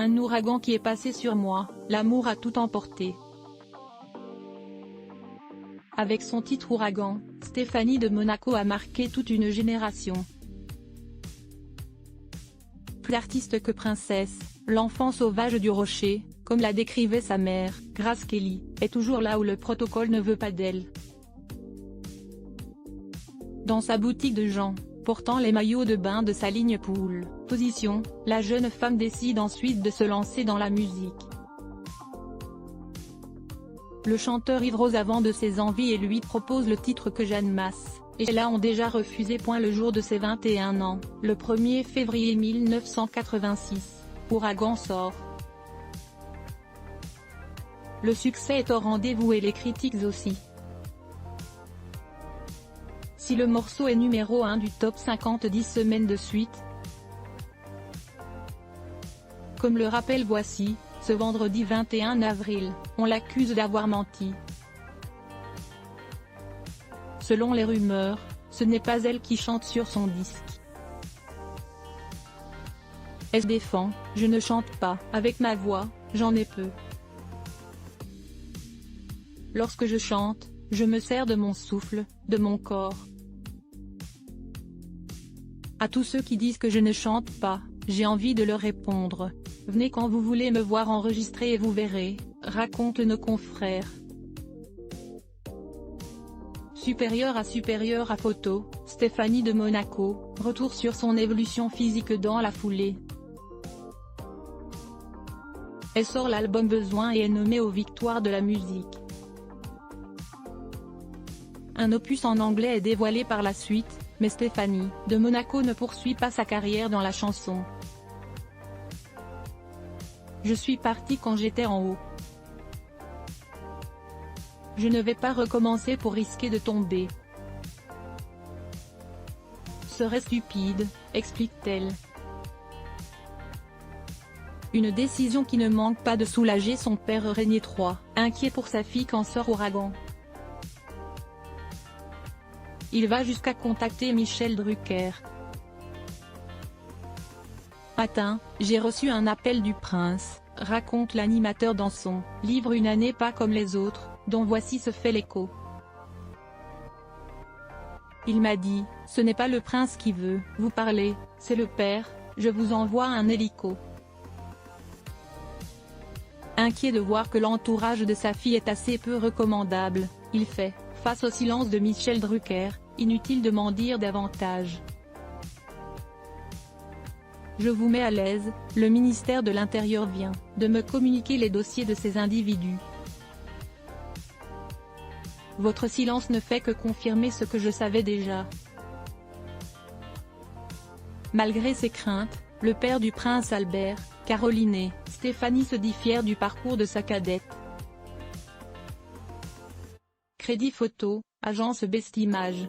un ouragan qui est passé sur moi, l'amour a tout emporté. Avec son titre Ouragan, Stéphanie de Monaco a marqué toute une génération. Plus artiste que princesse, l'enfant sauvage du rocher, comme la décrivait sa mère, Grace Kelly, est toujours là où le protocole ne veut pas d'elle. Dans sa boutique de Jean, portant les maillots de bain de sa ligne Pool Position, la jeune femme décide ensuite de se lancer dans la musique. Le chanteur ivre aux avants de ses envies et lui propose le titre que Jeanne Masse et Sheila ont déjà refusé. Le jour de ses 21 ans, le 1er février 1986, Ouragan sort. Le succès est au rendez-vous et les critiques aussi. Si le morceau est numéro 1 du top 50 10 semaines de suite, comme le rappelle Voici, ce vendredi 21 avril, on l'accuse d'avoir menti. Selon les rumeurs, ce n'est pas elle qui chante sur son disque. Elle se défend, je ne chante pas, avec ma voix, j'en ai peu. Lorsque je chante, je me sers de mon souffle, de mon corps. À tous ceux qui disent que je ne chante pas, j'ai envie de leur répondre. Venez quand vous voulez me voir enregistrer et vous verrez, racontent nos confrères. Supérieure à photo, Stéphanie de Monaco, retour sur son évolution physique dans la foulée. Elle sort l'album Besoin et est nommée aux Victoires de la musique. Un opus en anglais est dévoilé par la suite, mais Stéphanie de Monaco ne poursuit pas sa carrière dans la chanson. Je suis partie quand j'étais en haut. Je ne vais pas recommencer pour risquer de tomber. Serait stupide, explique-t-elle. Une décision qui ne manque pas de soulager son père Régnier III, inquiet pour sa fille quand sort Ouragan. Il va jusqu'à contacter Michel Drucker. Matin, j'ai reçu un appel du prince, raconte l'animateur dans son livre Une année pas comme les autres, dont Voici se fait l'écho. Il m'a dit, ce n'est pas le prince qui veut vous parler, c'est le père, je vous envoie un hélico. Inquiet de voir que l'entourage de sa fille est assez peu recommandable, il fait, face au silence de Michel Drucker, inutile de m'en dire davantage. Je vous mets à l'aise, le ministère de l'Intérieur vient de me communiquer les dossiers de ces individus. Votre silence ne fait que confirmer ce que je savais déjà. Malgré ses craintes, le père du prince Albert, Caroline, Stéphanie se dit fière du parcours de sa cadette. Crédit photo, agence Best Image.